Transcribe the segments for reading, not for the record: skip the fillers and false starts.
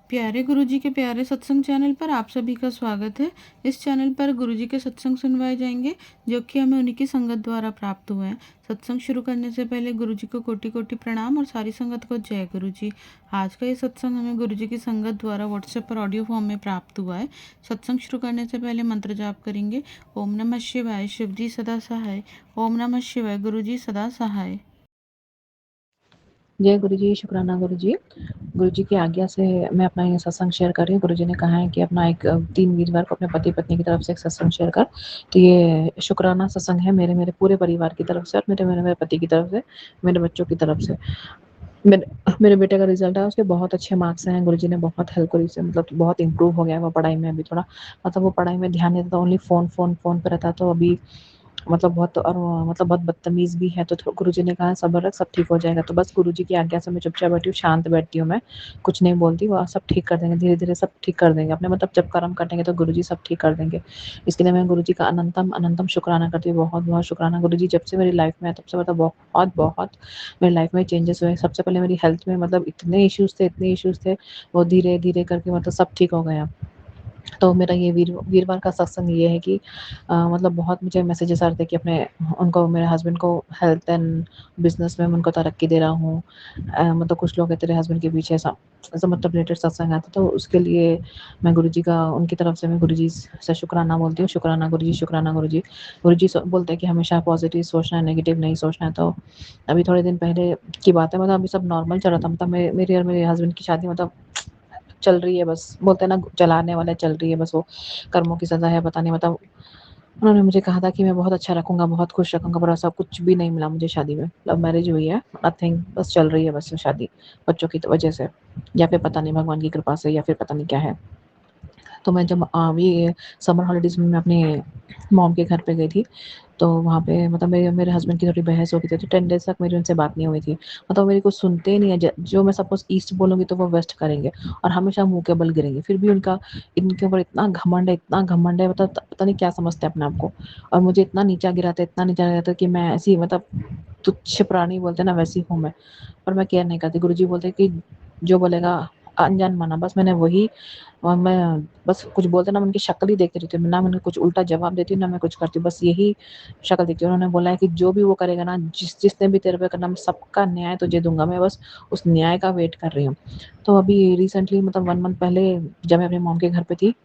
प्यारे गुरुजी के प्यारे सत्संग चैनल पर आप सभी का स्वागत है। इस चैनल पर गुरुजी के सत्संग सुनवाए जाएंगे जो कि हमें उन्हीं की संगत द्वारा प्राप्त हुए हैं। सत्संग शुरू करने से पहले गुरुजी को कोटि कोटि प्रणाम और सारी संगत को जय गुरुजी। आज का ये सत्संग हमें गुरुजी की संगत द्वारा व्हाट्सएप पर ऑडियो फॉर्म में प्राप्त हुआ है। सत्संग शुरू करने से पहले मंत्र जाप करेंगे। ओम नमः शिवाय, शिव जी सदा सहाय। ओम नमः शिवाय, गुरुजी सदा सहाय। जय गुरु जी, शुक्राना गुरु जी। गुरु जी की आज्ञा से मैं अपना ये सत्संग शेयर कर रही हूँ। गुरु जी ने कहा है कि अपना एक 3 वीरवार को अपने पति पत्नी की तरफ से एक सत्संग शेयर कर। तो ये शुक्राना सत्संग है मेरे पूरे परिवार की तरफ से और मेरे पति की तरफ से, मेरे बच्चों की तरफ से। मेरे बेटे का रिजल्ट है, उसके बहुत अच्छे मार्क्स हैं। गुरु जी ने बहुत हेल्प करी उसे, मतलब बहुत इम्प्रूव हो गया है वो पढ़ाई में। अभी थोड़ा मतलब वो पढ़ाई में ध्यान नहीं देता, ओनली फ़ोन पे रहता है। तो अभी मतलब बहुत और मतलब बहुत बदतमीज़ भी है। तो गुरुजी ने कहा सब्र रख, सब ठीक हो जाएगा। तो बस गुरुजी की आज्ञा से मैं चुपचाप बैठी हूँ, शांत बैठती हूँ मैं, कुछ नहीं बोलती। वो सब ठीक कर देंगे, धीरे-धीरे सब ठीक कर देंगे अपने, मतलब जब कर्म कटेंगे तो गुरुजी सब ठीक कर देंगे। इसके लिए मैं गुरुजी का अनंतम शुक्राना करती हूँ, बहुत-बहुत शुक्राना। गुरुजी जब से मेरी लाइफ़ में है तब से मतलब बहुत मेरी लाइफ़ में चेंजेस हुए। सबसे पहले मेरी हेल्थ में मतलब इतने इश्यूज़ थे, वो धीरे-धीरे करके मतलब सब ठीक हो गया। तो मेरा ये वीरवार का सत्संग ये है कि मतलब बहुत मुझे मैसेजेस आ रहे थे कि अपने उनको, मेरे हस्बैंड को हेल्थ एंड बिजनेस में मैं उनको तरक्की दे रहा हूँ। मतलब कुछ लोग हैं तेरे हस्बैंड के पीछे ऐसा ऐसा मतलब रिलेटेड सत्संग आता, तो उसके लिए मैं गुरुजी का, उनकी तरफ से मैं गुरुजी से शुक्राना बोलती हूँ। शुक्राना गुरुजी, शुक्राना गुरुजी। गुरुजी बोलते हैं कि हमेशा पॉजिटिव सोचना है, नेगेटिव नहीं सोचना है। तो अभी थोड़े दिन पहले की बात है, मतलब अभी सब नॉर्मल चल रहा था, मतलब मेरी और मेरे हस्बैंड की शादी मतलब चल रही है, बस बोलते हैं ना चलाने वाला चल रही है, बस वो कर्मों की सज़ा है, पता नहीं। मतलब उन्होंने मुझे कहा था कि मैं बहुत अच्छा रखूँगा, बहुत खुश रखूँगा, पर ऐसा कुछ भी नहीं मिला मुझे शादी में। लव मैरिज हुई है, नथिंग, बस चल रही है बस शादी, बच्चों की वजह से, या फिर पता नहीं भगवान की कृपा से, या फिर पता नहीं क्या है। तो मैं जब ये समर हॉलिडेज़ में मैं अपने मॉम के घर पे गई थी, तो वहाँ पे मतलब मेरे मेरे हस्बैंड की थोड़ी बहस हो गई थी, तो 10 डेज़ तक मेरी उनसे बात नहीं हुई थी। मतलब मेरी कुछ सुनते ही नहीं है, ज जो मैं सपोज़ ईस्ट बोलूँगी तो वो वेस्ट करेंगे और हमेशा मुँह के बल गिरेंगे। फिर भी उनका इनके ऊपर इतना घमंड है, मतलब पता नहीं क्या समझते हैं अपने आप को। और मुझे इतना नीचा गिराते कि मैं ऐसी मतलब तुच्छ प्राणी बोलते हैं ना, वैसी हूँ मैं। पर मैं केयर नहीं करती। गुरुजी बोलते हैं कि जो बोलेगा अनजान माना, बस मैंने वही, और मैं बस कुछ बोलते ना, मैं उनकी शक्ल ही देखती रहती हूँ, ना मैं कुछ उल्टा जवाब देती हूँ, ना मैं कुछ करती हूँ, बस यही शक्ल देखती हूँ। उन्होंने बोला है कि जो भी वो करेगा ना, जिसने भी तेरे पे करना, मैं सबका न्याय तुझे दूँगा। मैं बस उस न्याय का वेट कर रही हूँ। तो अभी रिसेंटली मतलब 1 मंथ पहले जब मैं अपनी मॉम के घर पे थी,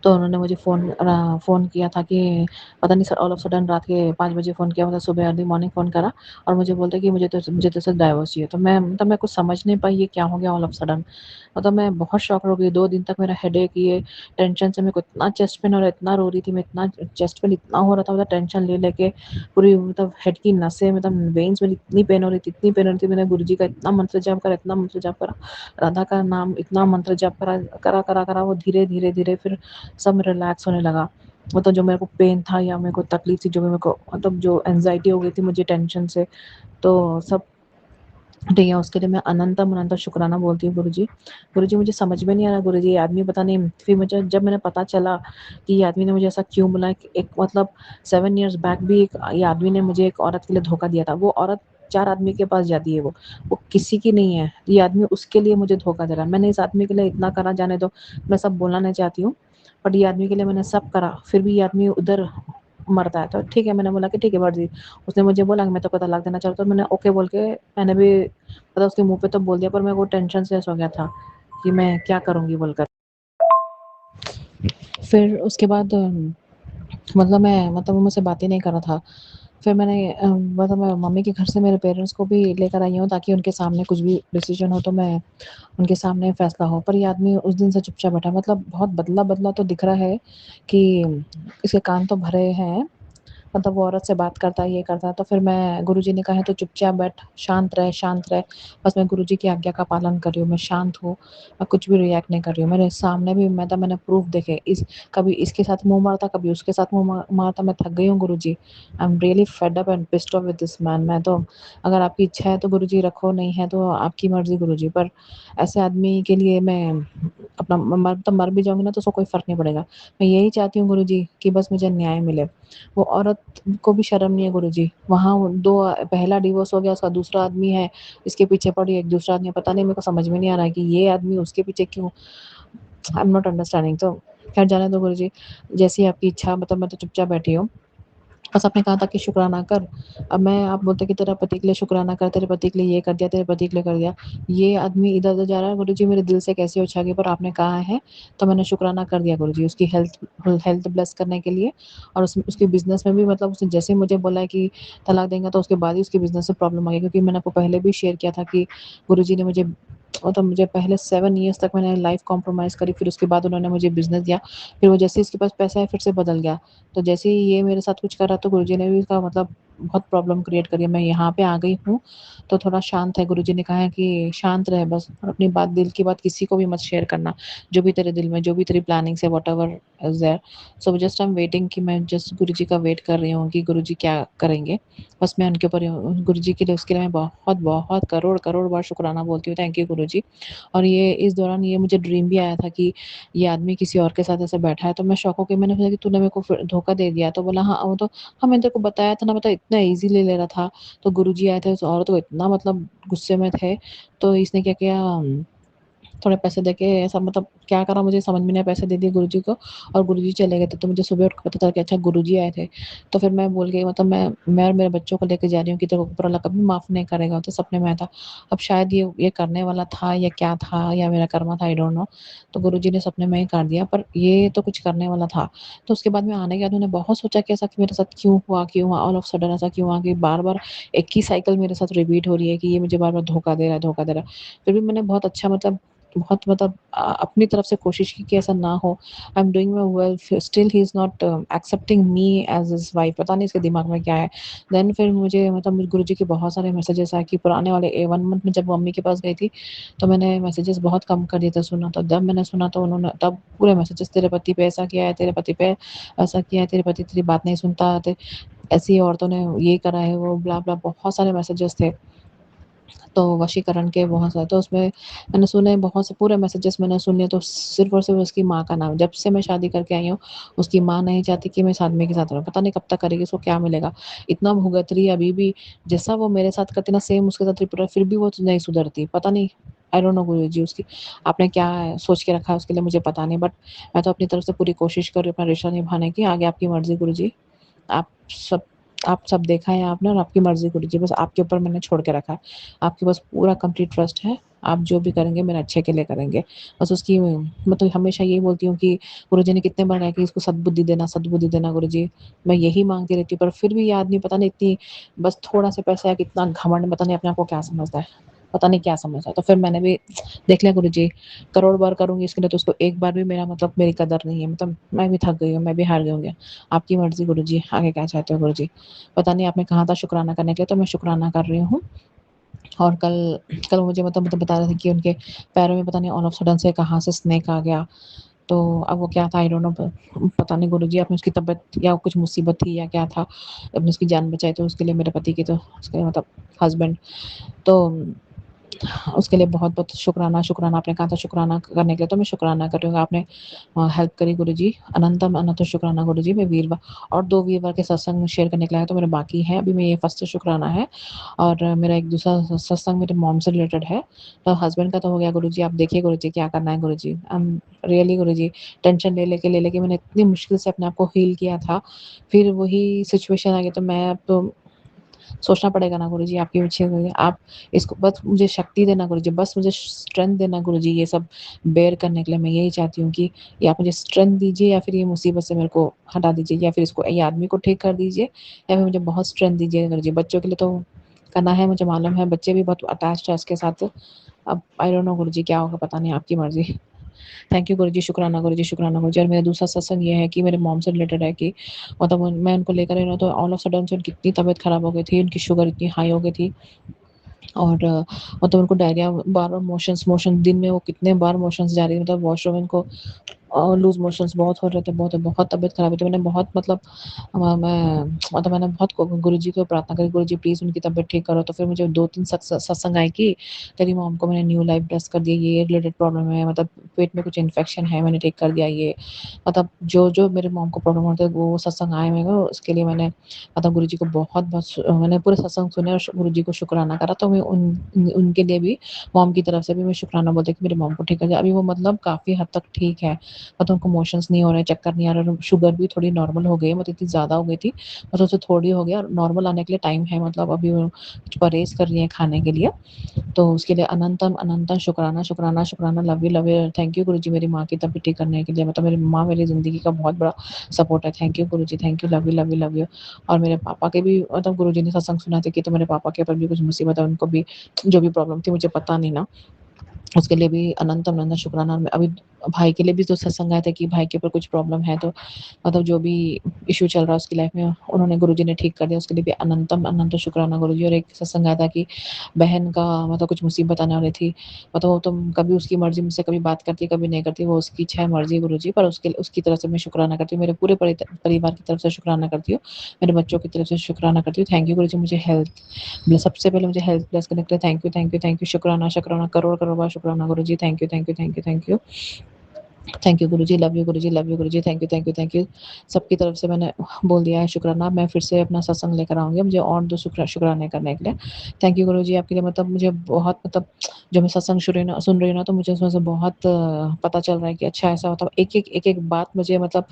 तो उन्होंने मुझे फ़ोन किया था कि पता नहीं सर, ऑल ऑफ सडन रात के 5 बजे फ़ोन किया, मतलब सुबह अर्ली मॉर्निंग फ़ोन करा और मुझे बोलते कि मुझे तेरे से डाइवोर्स चाहिए। तो मैं मतलब मैं कुछ समझ नहीं पाई ये क्या हो गया ऑल ऑफ सडन। मतलब मैं बहुत शॉक हो गई। 2 दिन तक मेरा हेडेक, ये टेंशन से मेरे को इतना चेस्ट पेन हो रहा है, इतना रो रही थी मैं, इतना चेस्ट पेन इतना हो रहा था, मतलब टेंशन लेके पूरी मतलब हेड की नसें, मतलब वेन्स में इतनी पेन हो रही थी, इतनी पेन हो रही थी। मैंने गुरुजी का इतना मंत्र जाप करा, इतना मंत्र जाप करा, राधा का नाम इतना मंत्र जाप करा, वो धीरे-धीरे फिर सब रिलैक्स होने लगा। मतलब जो मेरे को पेन था या मेरे को तकलीफ थी, जो भी मेरे को मतलब जो एंग्जायटी हो गई थी मुझे टेंशन से, तो सब ठीक है। उसके लिए मैं अनंतम शुक्राना बोलती हूँ गुरुजी। गुरुजी मुझे समझ में नहीं आ रहा गुरुजी, ये आदमी पता नहीं, फिर मुझे जब मैंने पता चला कि ये आदमी ने मुझे ऐसा क्यों बुलाया, एक मतलब 7 इयर्स बैक भी एक ये आदमी ने मुझे एक औरत के लिए धोखा दिया था। वो औरत 4 आदमी के पास जाती है, वो किसी की नहीं है। ये आदमी उसके लिए मुझे धोखा दे रहा है। मैंने इस आदमी के लिए इतना करा, जाने दो, मैं सब बोलना नहीं चाहती हूँ, बट ये आदमी के लिए मैंने सब करा, फिर भी ये आदमी उधर मरता है। तो ठीक है, मैंने बोला कि ठीक है मर्ज़ी। उसने मुझे बोला कि मैं तेरे को तलाक देना चाहता हूँ, मैंने ओके बोल के मैंने भी मतलब उसके मुँह पे तो बोल दिया, पर मेरे को टेंशन से ऐसा हो गया था कि मैं क्या करूँगी बोलकर। फिर उसके बाद मतलब वो मुझसे बात ही नहीं कर रहा था। फिर मैंने मतलब मैं मम्मी के घर से मेरे पेरेंट्स को भी लेकर आई हूँ, ताकि उनके सामने कुछ भी डिसीज़न हो तो मैं उनके सामने फैसला हो। पर ये आदमी उस दिन से चुपचाप बैठा है, मतलब बहुत बदला-बदला तो दिख रहा है कि इसके कान तो भरे हैं, मतलब वो औरत से बात करता है, ये करता है। तो फिर मैं, गुरुजी ने कहा है तो चुपचाप बैठ, शांत रह। बस मैं गुरुजी की आज्ञा का पालन कर रही हूँ, मैं शांत हूँ, मैं कुछ भी रिएक्ट नहीं कर रही हूँ। मेरे सामने भी मैंने प्रूफ़ देखे, कभी इसके साथ मुँह मारता, कभी उसके साथ मुँह मारता। मैं थक गई हूँ Guruji. I am really fed up and pissed off with this man. मैं तो, अगर आपकी इच्छा है तो गुरुजी रखो, नहीं है तो आपकी मर्ज़ी गुरुजी, पर ऐसे आदमी के लिए मैं अपना मर भी जाऊँगी ना तो उसको कोई फ़र्क नहीं पड़ेगा। मैं यही चाहती हूँ गुरुजी कि बस मुझे न्याय मिले। वो औरत को भी शर्म नहीं है गुरुजी। वहाँ वो 2 पहला डिवोर्स हो गया, उसका दूसरा आदमी है, इसके पीछे पड़ी है, एक दूसरा आदमी है। पता नहीं मेरे को समझ में नहीं आ रहा है कि ये आदमी उसके पीछे क्यों। I am not understanding. तो ख़ैर जाने दो गुरुजी, जैसी आपकी इच्छा। मतलब मैं तो चुपचाप बैठी हूँ। बस आपने कहा था कि शुक्राना कर। अब मैं आप बोलते कि तेरा पति के लिए शुक्राना कर, तेरे पति के लिए ये कर दिया, तेरे पति के लिए कर दिया। ये आदमी इधर-उधर जा रहा है गुरुजी, मेरे दिल से कैसे उछा गया, पर आपने कहा है तो मैंने शुक्राना कर दिया गुरुजी, उसकी हेल्थ ब्लेस करने के लिए। और उसके बिज़नेस में भी मतलब उसने जैसे ही मुझे बोला है कि तलाक देंगे तो उसके बाद ही उसके बिज़नेस में प्रॉब्लम आ गई, क्योंकि मैंने आपको पहले भी शेयर किया था कि गुरुजी ने मुझे मतलब मुझे पहले 7 ईयर्स तक मैंने लाइफ़ कॉम्प्रोमाइज़ करी, फिर उसके बाद उन्होंने मुझे बिज़नेस दिया। फिर वो जैसे ही इसके पास पैसा है फिर से बदल गया। तो जैसे ही ये मेरे साथ कुछ करा तो गुरुजी ने भी इसका मतलब बहुत प्रॉब्लम क्रिएट करी है। मैं यहाँ पे आ गई हूँ, तो थोड़ा शांत है। गुरुजी ने कहा है कि शांत रह बस, और अपनी बात, दिल की बात किसी को भी मत शेयर करना। जो भी तेरे दिल में, जो भी तेरी प्लानिंग्स है, whatever is there. So just I am waiting कि मैं जस्ट गुरुजी का वेट कर रही हूँ कि गुरुजी क्या करेंगे। बस मैं उनके ऊपर गुरुजी के लिए, उसके लिए मैं बहुत-बहुत करोड़-करोड़ बार शुक्राना बोलती हूँ। थैंक यू गुरुजी। और ये इस दौरान ये मुझे ड्रीम भी आया था कि ये आदमी किसी और के साथ ऐसे बैठा है, तो मैं शॉक हो गई। मैंने सोचा कि तूने मेरे को फिर धोखा दे दिया। तो बोला हाँ, वो तो हाँ, मैंने तेरे को बताया था ना, मतलब इतना ईज़िली ले रहा था। तो गुरुजी आए थे, उस औरत को इतना मतलब गुस्से में थे, तो इसने क्या किया, थोड़े पैसे देके ऐसा मतलब क्या करा मुझे समझ में नहीं आया, पैसे दे दिए गुरुजी को और गुरुजी चले गए थे। तो मुझे सुबह उठ के पता चला कि अच्छा गुरुजी आए थे। तो फिर मैं बोल गई, मतलब मैं और मेरे बच्चों को लेके जा रही हूँ कि तेरे को ऊपर वाला कभी माफ़ नहीं करेगा। तो सपने में आया था। अब शायद ये करने वाला था या क्या था या मेरा कर्मा था, आई डोंट नो। तो गुरुजी ने सपने में ही कर दिया, पर ये तो कुछ करने वाला था। तो उसके बाद में आने के बाद मैंने बहुत सोचा कि ऐसा कि मेरे साथ क्यों हुआ, ऑल ऑफ सडन ऐसा क्यों हुआ कि बार-बार एक ही साइकिल मेरे साथ रिपीट हो रही है कि ये मुझे बार-बार धोखा दे रहा है, धोखा दे रहा है। फिर भी मैंने बहुत अच्छा मतलब बहुत मतलब अपनी तरफ से कोशिश की कि ऐसा ना हो। I am doing my well, still he is not accepting me as his wife. पता नहीं इसके दिमाग में क्या है। देन फिर मुझे मतलब गुरुजी के बहुत सारे मैसेजेस आए कि पुराने वाले 1 मंथ में जब मम्मी के पास गई थी, तो मैंने मैसेजेस बहुत कम कर दिए थे सुना। तो जब मैंने सुना तो उन्होंने तब पूरे मैसेजेस, तेरे पति पे ऐसा किया है, तेरे पति पे ऐसा किया है, तेरे पति तेरी बात नहीं सुनता, ऐसी औरतों ने ये करा है, वो ब्ला-ब्ला बहुत सारे मैसेजेस थे। तो वशीकरण के बहुत सारे, तो उसमें मैंने सुने बहुत से पूरे मैसेजेस मैंने सुन लिए, तो सिर्फ़ और सिर्फ़ उसकी माँ का नाम, जब से मैं शादी करके आई हूँ, उसकी माँ नहीं चाहती कि मैं इस आदमी के साथ रहूँ। पता नहीं कब तक करेगी, उसको क्या मिलेगा? इतना भुगत रही है अभी भी, जैसा वो मेरे साथ करती है ना सेम उसके साथ रिपीट, फिर भी वो नहीं सुधरती। पता नहीं, आई डोंट नो गुरुजी, उसकी आपने क्या सोच के रखा है उसके लिए मुझे पता नहीं, बट मैं तो अपनी तरफ से पूरी कोशिश कर रही हूँ अपना रिश्ता निभाने की। आगे आपकी मर्ज़ी गुरुजी। आप सब आप सब देखा है आपने, और आपकी मर्ज़ी गुरुजी, बस आपके ऊपर मैंने छोड़ के रखा है। आपके पास पूरा कंप्लीट ट्रस्ट है। आप जो भी करेंगे मेरे अच्छे के लिए करेंगे। बस उसकी मैं तो हमेशा यही बोलती हूँ कि गुरुजी ने कितने बार कहा कि इसको सद्बुद्धि देना गुरुजी। मैं यही माँगती रहती हूँ, पर फिर भी ये आदमी पता नहीं इतनी, बस थोड़ा-सा पैसा है, कितना घमंड, पता नहीं अपने आप को क्या समझता है। पता नहीं क्या समझता है। तो फिर मैंने भी देख लिया गुरुजी, करोड़ बार करूँगी इसके लिए, तो उसको एक बार भी मेरा मतलब मेरी कदर नहीं है। मतलब मैं भी थक गई हूँ, मैं भी हार गई हूँ। आपकी मर्ज़ी गुरुजी, आगे क्या चाहते हो गुरुजी? पता नहीं आपने कहा था शुक्राना करने के लिए, तो मैं शुक्राना कर रही हूँ। और कल कल मुझे मतलब बता रहे थे कि उनके पैरों में पता नहीं ऑल ऑफ सडन से कहाँ से स्नेक आ गया। तो अब वो क्या था आई डोंट नो, पता नहीं गुरुजी, आपने उसकी तबीयत या कुछ मुसीबत थी या क्या था? आपने उसकी जान बचाई, तो उसके लिए मेरे पति की, तो उसके मतलब हस्बैंड, तो उसके लिए बहुत-बहुत शुक्राना, शुक्राना। आपने कहा था शुक्राना करने के लिए, तो मैं शुक्राना कर रही हूँ। आपने हेल्प करी गुरुजी, अनंतम अनंत शुक्राना गुरुजी। मैं वीरवार और 2 वीरवार के सत्संग शेयर करने के लिए आया, तो मेरे बाकी हैं। अभी मैं ये फर्स्ट शुक्राना है, और मेरा एक दूसरा सत्संग मेरे मॉम से रिलेटेड है। तो हस्बैंड का तो हो गया गुरुजी, आप देखिए गुरुजी क्या करना है Guruji. I am really Guruji, tension ले लेके मैंने इतनी मुश्किल से अपने आप को हील किया था, फिर वही सिचुएशन आ गई, तो मैं अब तो सोचना पड़ेगा ना गुरुजी, आपकी इच्छा होगी। आप इसको बस मुझे शक्ति देना गुरुजी, बस मुझे स्ट्रेंथ देना गुरुजी, ये सब बेयर करने के लिए। मैं यही चाहती हूँ कि या आप मुझे स्ट्रेंथ दीजिए, या फिर ये मुसीबत से मेरे को हटा दीजिए, या फिर इसको, ये आदमी को ठीक कर दीजिए, या फिर मुझे बहुत स्ट्रेंथ दीजिए गुरुजी। बच्चों के लिए तो करना है, मुझे मालूम है, बच्चे भी बहुत अटैच्ड है इसके साथ। अब आई डोंट नो गुरुजी क्या होगा, पता नहीं, आपकी मर्ज़ी। थैंक यू गुरुजी, शुक्राना गुरुजी, शुक्राना गुरुजी। और मेरा दूसरा सत्संग ये है कि मेरे मॉम से रिलेटेड है कि मतलब मैं उनको लेकर आई ना, तो ऑल ऑफ सडन से उनकी इतनी तबीयत खराब हो गई थी, उनकी शुगर इतनी हाई हो गई थी, और मतलब उनको डायरिया, बार-बार मोशंस मोशन दिन में वो कितने बार मोशंस जा रही है, मतलब वॉशरूम इनको लूज़ मोशंस बहुत हो रहे थे, बहुत तबीयत खराब हुई थी। मैंने बहुत मतलब मैंने बहुत गुरुजी को प्रार्थना करी, गुरुजी प्लीज़ उनकी तबीयत ठीक करो। तो फिर मुझे 2-3 सत्संग आए कि तेरी मॉम को मैंने न्यू लाइफ ब्लेस कर दिया, ये रिलेटेड प्रॉब्लम है, मतलब पेट में कुछ इन्फेक्शन है, मैंने ठीक कर दिया ये। मतलब जो मेरे मॉम को प्रॉब्लम होता है वो सत्संग आए मेरे को, उसके लिए मैंने मतलब गुरुजी को बहुत-बहुत मैंने पूरे सत्संग सुने और गुरुजी को शुक्राना करा। तो मैं उनके लिए भी मॉम की तरफ से भी मैं शुक्राना बोलती हूँ कि मेरी मॉम को ठीक कर दिया। अभी वो मतलब काफ़ी हद तक ठीक है, मतलब उनको मोशंस नहीं हो रहे, चक्कर नहीं आ रहा, शुगर भी थोड़ी नॉर्मल हो गई है, मतलब इतनी ज़्यादा हो गई थी, मतलब उससे थोड़ी हो गया, नॉर्मल आने के लिए टाइम है, मतलब अभी वो कुछ परहेज़ कर रही हैं खाने के लिए। तो उसके लिए अनंतम अनंतम शुक्राना, शुक्राना, शुक्राना, लव यू, थैंक यू गुरुजी मेरी माँ की तबीयत ठीक करने के लिए, मतलब मेरी माँ मेरी ज़िंदगी का बहुत बड़ा सपोर्ट है। Thank you Guruji, thank you, love you, love you, love you. और मेरे पापा के भी मतलब गुरुजी ने सत्संग सुना था कि तो मेरे पापा के ऊपर भी कुछ मुसीबत है, उनको भी जो भी प्रॉब्लम थी मुझे पता नहीं ना, उसके लिए भी अनंत शुक्राना। और अभी भाई के लिए भी तो सत्संग आया था कि भाई के ऊपर कुछ प्रॉब्लम है, तो मतलब जो भी इश्यू चल रहा है उसकी लाइफ में उन्होंने गुरुजी ने ठीक कर दिया, उसके लिए भी अनंत शुक्राना गुरुजी। और एक सत्संग आया था कि बहन का मतलब कुछ मुसीबत आने वाली थी, मतलब वो तो कभी उसकी मर्जी मुझसे कभी बात करती है कभी नहीं करती, वो उसकी इच्छा है मर्जी गुरुजी, पर उसकी तरफ से मैं शुक्राना करती हूँ, मेरे पूरे परिवार की तरफ से शुक्राना करती हूँ, मेरे बच्चों की तरफ से शुक्राना करती हूँ। थैंक यू गुरुजी मुझे हेल्थ, सबसे पहले मुझे हेल्थ ब्लेस करने के लिए thank you, thank you, thank you, शुक्राना, शुक्राना, करोड़ करोड़ बार शुक्राना Guruji. Thank you, thank you, thank you, thank you, thank you Guruji, love you Guruji, love you Guruji, thank you, thank you, thank you. सबकी तरफ से मैंने बोल दिया है शुक्राना, मैं फिर से अपना सत्संग लेकर आऊँगी, मुझे और 2 शुक्राने करने के लिए। थैंक यू गुरुजी आपके लिए, मतलब मुझे बहुत मतलब जो मैं सत्संग सुन रही हूँ ना, तो मुझे उसमें से बहुत पता चल रहा है कि अच्छा ऐसा होता है। एक-एक बात मुझे मतलब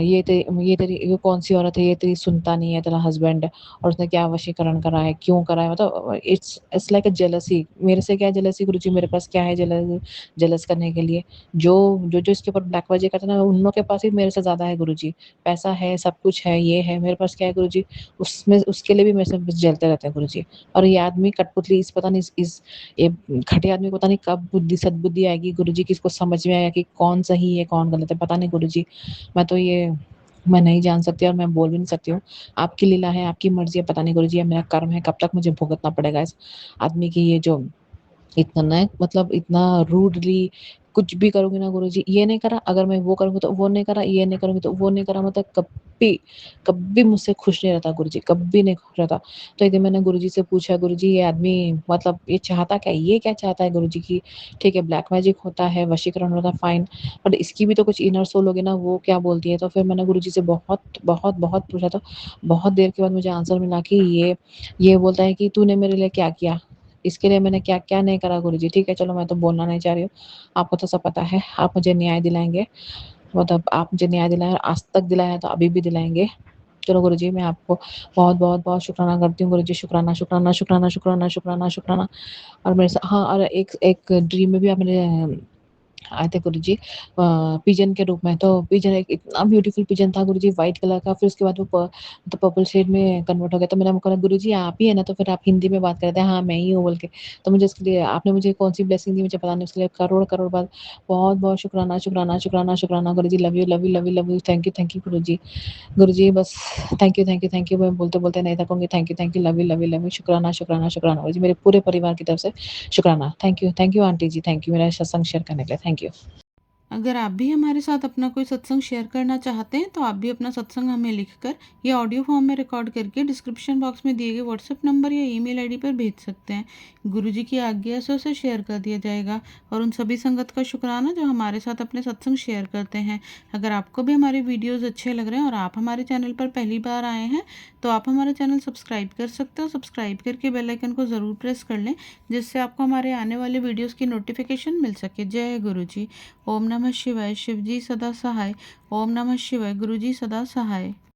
ये तेरी ये कौन-सी औरत है, ये तेरी सुनता नहीं है तेरा हस्बैंड, और उसने क्या वशीकरण करा है, क्यों करा है, मतलब इट्स लाइक अ जेलसी। मेरे से क्या जेलसी गुरुजी, मेरे पास क्या है जेलस करने के लिए? जो इसके ऊपर ब्लैकबाज़ी करते हैं ना, उन लोग के पास ही मेरे से ज़्यादा है गुरुजी। पैसा है, सब कुछ है, ये है, मेरे पास क्या है गुरुजी? उसमें उसके लिए भी मेरे से बस जलते रहते हैं गुरुजी। और ये आदमी कठपुतली इस पता नहीं इस ये घटिया आदमी को पता नहीं कब सद्बुद्धि आएगी गुरुजी, कि इसको समझ में आएगा कि कौन सही है, कौन गलत है, पता नहीं गुरुजी। मैं नहीं जान सकती और मैं बोल भी नहीं सकती हूँ। आपकी लीला है, आपकी मर्ज़ी है, पता नहीं गुरुजी ये मेरा कर्म है, कब तक मुझे भुगतना पड़ेगा इस आदमी की ये जो इतना मतलब इतना रूडली कुछ भी करूँगी ना गुरुजी, ये नहीं करा, अगर मैं वो करूँगी तो वो नहीं करा, ये नहीं करूँगी तो वो नहीं करा, मतलब कभी मुझसे खुश नहीं रहता गुरुजी, कभी नहीं खुश रहता। तो एक दिन मैंने गुरुजी से पूछा, गुरुजी ये आदमी मतलब ये चाहता क्या है? ये क्या चाहता है गुरुजी? कि ठीक है ब्लैक मैजिक होता है, वशीकरण होता है, फाइन, बट इसकी भी तो कुछ इनर सोल होगी ना, वो क्या बोलती है? तो फिर मैंने गुरुजी से बहुत पूछा, तो बहुत देर के बाद मुझे आंसर मिला कि ये बोलता है कि तूने मेरे लिए क्या किया? इसके लिए मैंने क्या-क्या नहीं करा गुरुजी। ठीक है, चलो मैं तो बोलना नहीं चाह रही हूँ। आपको तो सब पता है, आप मुझे न्याय दिलाएँगे, मतलब आप मुझे न्याय दिलाएँ, आज तक दिलाया है तो अभी भी दिलाएँगे। चलो गुरुजी मैं आपको बहुत शुक्राना करती हूँ गुरुजी, शुक्राना, शुक्राना, शुक्राना, शुक्राना, शुक्राना, शुक्राना। और मेरे सा हाँ, और एक एक ड्रीम में भी आप मेरे आए थे गुरुजी पिजन के रूप में। तो पिजन एक इतना ब्यूटीफुल पिजन था गुरुजी, व्हाइट कलर का, फिर उसके बाद वो तो पर्पल शेड में कन्वर्ट हो गया। तो मैंने उनको कहा गुरुजी आप ही है ना? तो फिर आप हिंदी में बात कर रहे थे, हाँ, मैं ही हूँ बोल के। तो मुझे उसके लिए आपने मुझे कौन-सी ब्लेसिंग दी मुझे पता नहीं, उसके लिए करोड़-करोड़ बार बहुत-बहुत शुक्राना, शुक्राना, शुक्राना, शुक्राना Guruji, love you, love you, love you, love you, thank you Guruji. Guruji बस thank you, thank you, thank you, मैं बोलते-बोलते नहीं थकूँगी। Thank you, love you, love you, love you, शुक्राना, शुक्राना, शुक्राना गुरुजी, मेरे पूरे परिवार की तरफ से शुक्राना। Thank you aunty ji, thank you मेरा सत्संग शेयर करने के लिए। Thank you. अगर आप भी हमारे साथ अपना कोई सत्संग शेयर करना चाहते हैं तो आप भी अपना सत्संग हमें लिखकर या ऑडियो फॉर्म में रिकॉर्ड करके डिस्क्रिप्शन बॉक्स में दिए गए व्हाट्सएप नंबर या ईमेल आईडी पर भेज सकते हैं। गुरुजी की आज्ञा से उसे शेयर कर दिया जाएगा। और उन सभी संगत का शुक्राना जो हमारे साथ अपने सत्संग शेयर करते हैं। अगर आपको भी हमारे वीडियोज़ अच्छे लग रहे हैं और आप हमारे चैनल पर पहली बार आए हैं तो आप हमारा चैनल सब्सक्राइब कर सकते हो। सब्सक्राइब करके बेल आइकन को ज़रूर प्रेस कर लें, जिससे आपको हमारे आने वाले वीडियोज़ की नोटिफिकेशन मिल सके। जय गुरु जी। ओम नमः शिवाय। शिव जी सदा सहाय। ओम नमः शिवाय। गुरु जी सदा सहाय।